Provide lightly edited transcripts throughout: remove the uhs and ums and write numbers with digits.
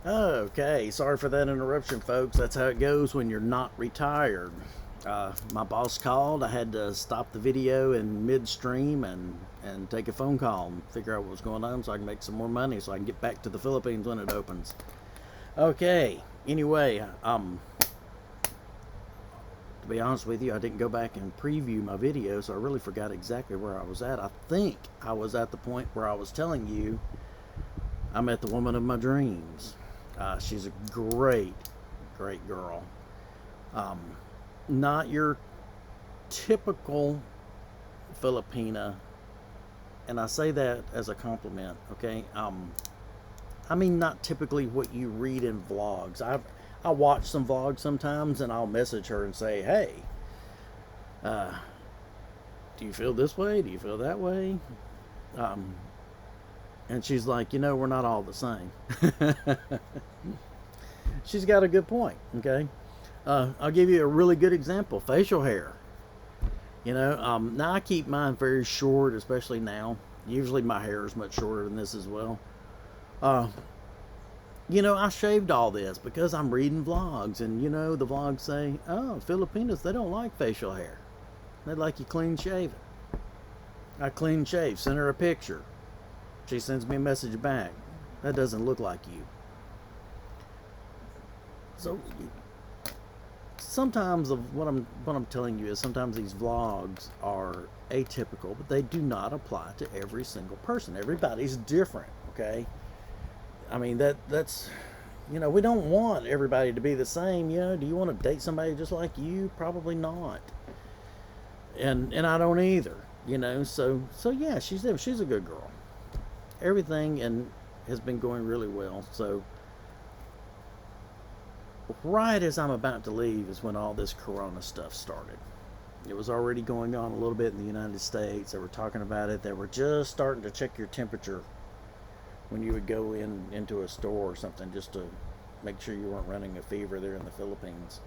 Okay, sorry for that interruption, folks. That's how it goes when you're not retired. My boss called. I had to stop the video in midstream and take a phone call and figure out what was going on so I can make some more money so I can get back to the Philippines when it opens. Okay, anyway, to be honest with you, I didn't go back and preview my video, so I really forgot exactly where I was at. I think I was at the point where I was telling you I met the woman of my dreams. She's a great, great girl. Um, Not your typical Filipina, and I say that as a compliment. Okay, I mean not typically what you read in vlogs. I watch some vlogs sometimes, and I'll message her and say, "Hey, uh, do you feel this way? Do you feel that way?" Um, and she's like, we're not all the same. She's got a good point. Okay, I'll give you a really good example: facial hair. Now I keep mine very short, especially now. Usually my hair is much shorter than this as well. Uh, I shaved all this because I'm reading vlogs, and the vlogs say, "Oh, Filipinos, they don't like facial hair. They like you clean shaven." I clean shave, send her a picture. She sends me a message back. That doesn't look like you. So sometimes of what I'm telling you is sometimes these vlogs are atypical, but they do not apply to every single person. Everybody's different, okay? I mean that's we don't want everybody to be the same. Do you want to date somebody just like you? Probably not. And I don't either. So yeah, she's a good girl. Everything and has been going really well. So right as I'm about to leave is when all this corona stuff started. It was already going on a little bit in the United States. They were talking about it. They were just starting to check your temperature when you would go into a store or something, just to make sure you weren't running a fever there in the Philippines.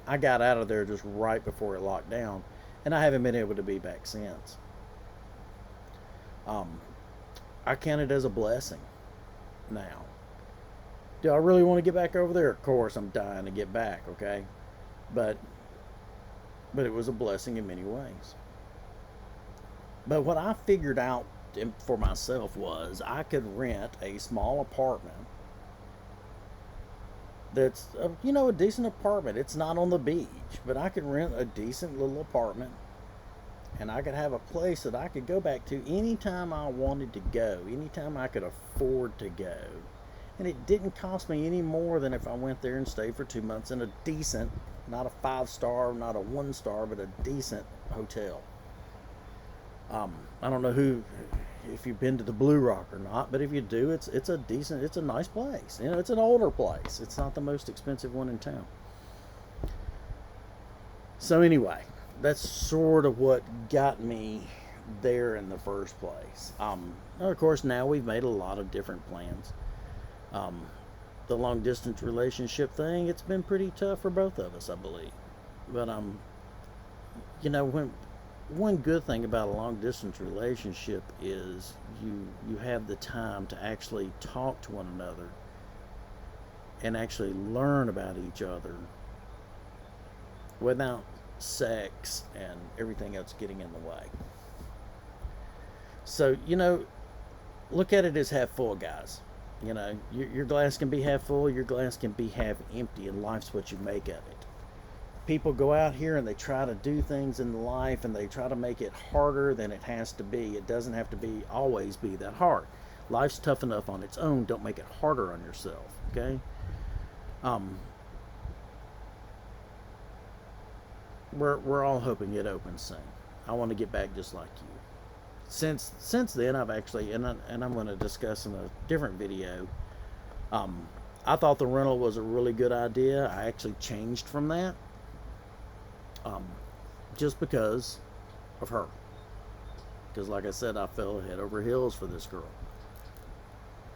I got out of there just right before it locked down, and I haven't been able to be back since. Um, I count it as a blessing now. Do I really want to get back over there? Of course, I'm dying to get back. Okay, but it was a blessing in many ways. But what I figured out for myself was I could rent a small apartment that's a decent apartment. It's not on the beach, but I could rent a decent little apartment, and I could have a place that I could go back to anytime I wanted to go, anytime I could afford to go. And it didn't cost me any more than if I went there and stayed for 2 months in a decent, not a 5 star, not a 1 star, but a decent hotel. I don't know if you've been to the Blue Rock or not, but if you do, it's a nice place. It's an older place. It's not the most expensive one in town. So anyway, that's sort of what got me there in the first place. Of course, now we've made a lot of different plans. Um, the long distance relationship thing, it's been pretty tough for both of us, I believe. But when one good thing about a long distance relationship is you have the time to actually talk to one another and actually learn about each other without sex and everything else getting in the way. So, look at it as half full, guys. Your glass can be half full, your glass can be half empty, and life's what you make of it. People go out here and they try to do things in life and they try to make it harder than it has to be. It doesn't have to be always be that hard. Life's tough enough on its own. Don't make it harder on yourself. Okay. Um, we're all hoping it opens soon. I want to get back just like you. Since then, I've actually and I'm going to discuss in a different video. Um, I thought the rental was a really good idea. I actually changed from that, um, just because of her. Because, like I said, I fell head over heels for this girl.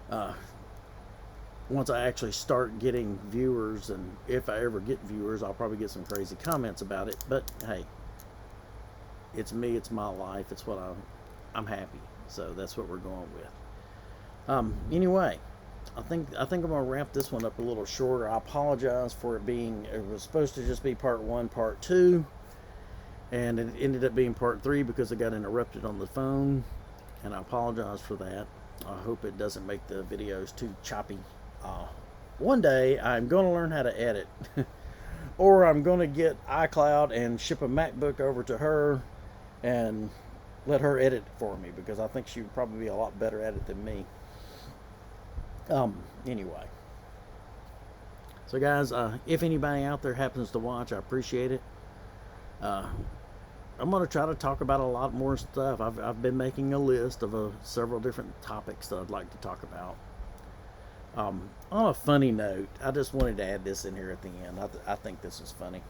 Uh, Once I actually start getting viewers, and if I ever get viewers, I'll probably get some crazy comments about it. But hey, it's me, it's my life, I'm happy. So that's what we're going with. Anyway, I think I'm gonna wrap this one up a little shorter. I apologize for it was supposed to just be part 1, part 2, and it ended up being part 3 because I got interrupted on the phone, and I apologize for that. I hope it doesn't make the videos too choppy. One day I'm going to learn how to edit, or I'm going to get iCloud and ship a MacBook over to her and let her edit for me, because I think she would probably be a lot better at it than me. Anyway. So guys, if anybody out there happens to watch, I appreciate it. I'm going to try to talk about a lot more stuff. I've been making a list of several different topics that I'd like to talk about. On a funny note, I just wanted to add this in here at the end. I think this is funny.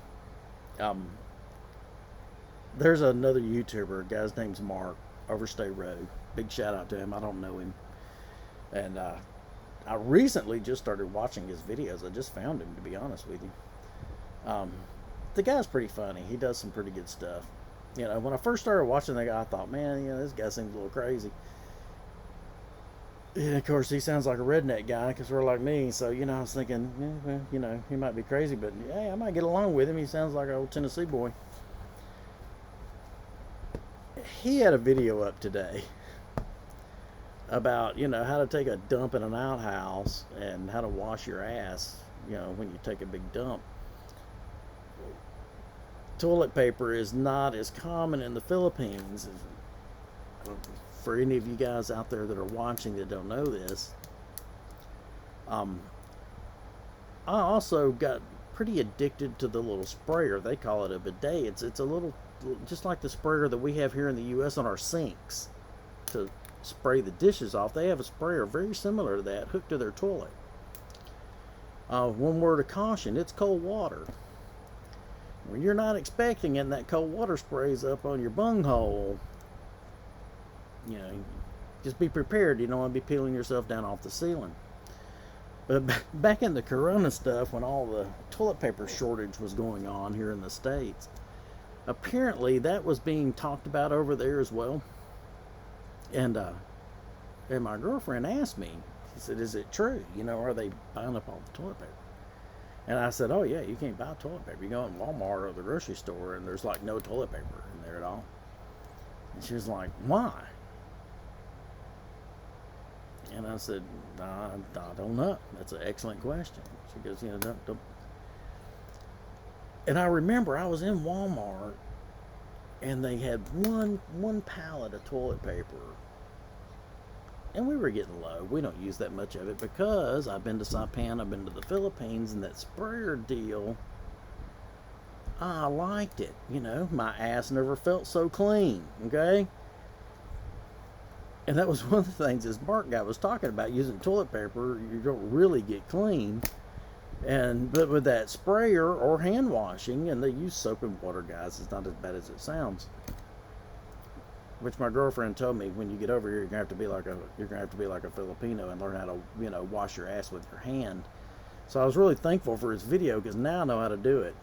There's another YouTuber, a guy's name's Mark, Overstay Road. Big shout out to him. I don't know him. And I recently just started watching his videos. I just found him, to be honest with you. The guy's pretty funny. He does some pretty good stuff. You know, when I first started watching the guy, I thought, man, you know, this guy seems a little crazy. And of course, he sounds like a redneck guy because we're like me. So, you know, I was thinking, yeah, well, you know, he might be crazy, but hey, I might get along with him. He sounds like an old Tennessee boy. He had a video up today about, you know, how to take a dump in an outhouse and how to wash your ass, you know, when you take a big dump. Toilet paper is not as common in the Philippines. For any of you guys out there that are watching that don't know this, I also got pretty addicted to the little sprayer. They call it a bidet. It's a little, just like the sprayer that we have here in the U.S. on our sinks to spray the dishes off. They have a sprayer very similar to that hooked to their toilet. One word of caution: it's cold water. When you're not expecting it and that cold water sprays up on your bunghole, you know, just be prepared. You don't want to be peeling yourself down off the ceiling. But back in the Corona stuff, when all the toilet paper shortage was going on here in the States, apparently that was being talked about over there as well. And my girlfriend asked me, she said, is it true? You know, are they buying up all the toilet paper? And I said, oh yeah, you can't buy toilet paper. You go in Walmart or the grocery store and there's like no toilet paper in there at all. And she was like, why? And I said, I don't know. That's an excellent question. She goes, you know, don't. And I remember I was in Walmart and they had one pallet of toilet paper. And we were getting low. We don't use that much of it because I've been to Saipan, I've been to the Philippines, and that sprayer deal, I liked it. You know, my ass never felt so clean, okay? And that was one of the things this Mark guy was talking about, using toilet paper, you don't really get clean. But with that sprayer or hand washing, and they use soap and water, guys, it's not as bad as it sounds. Which my girlfriend told me, when you get over here, you're gonna have to be like a Filipino and learn how to, you know, wash your ass with your hand. So I was really thankful for his video because now I know how to do it.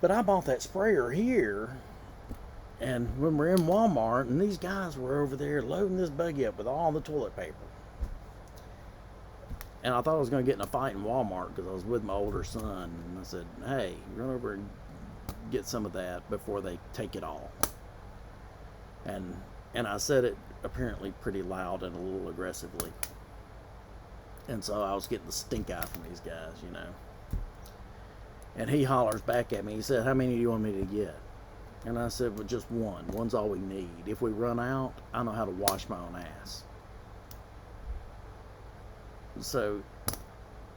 But I bought that sprayer here. And when we're in Walmart, and these guys were over there loading this buggy up with all the toilet paper. And I thought I was going to get in a fight in Walmart because I was with my older son. And I said, hey, run over and get some of that before they take it all. And I said it apparently pretty loud and a little aggressively. And so I was getting the stink eye from these guys, you know. And he hollers back at me. He said, how many do you want me to get? And I said, well, just one. One's all we need. If we run out, I know how to wash my own ass. So,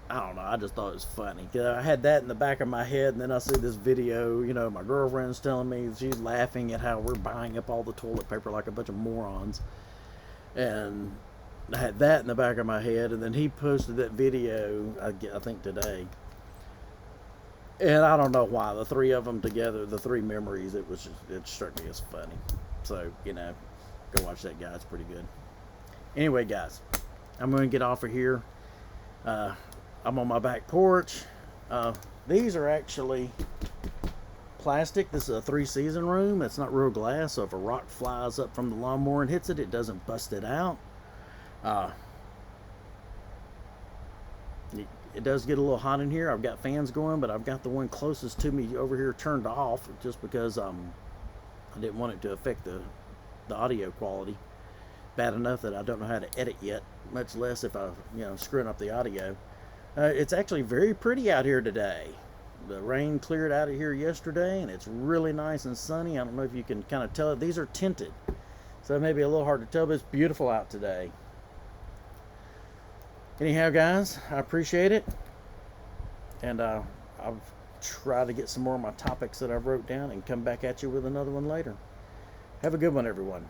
I don't know. I just thought it was funny. I had that in the back of my head, and then I see this video. You know, my girlfriend's telling me, she's laughing at how we're buying up all the toilet paper like a bunch of morons. And I had that in the back of my head, and then he posted that video, I think today. And I don't know why, the three of them together, the three memories, it struck me as funny. So, you know, go watch that guy, it's pretty good. Anyway, guys, I'm going to get off of here. I'm on my back porch. These are actually plastic. This is a 3-season room. It's not real glass, so if a rock flies up from the lawnmower and hits it, it doesn't bust it out. It does get a little hot in here. I've got fans going, but I've got the one closest to me over here turned off just because I didn't want it to affect the audio quality. Bad enough that I don't know how to edit yet, much less if I, screwing up the audio. It's actually very pretty out here today. The rain cleared out of here yesterday, and it's really nice and sunny. I don't know if you can kind of tell it. These are tinted, so it may be a little hard to tell, but it's beautiful out today. Anyhow, guys, I appreciate it, and I'll try to get some more of my topics that I've wrote down and come back at you with another one later. Have a good one, everyone.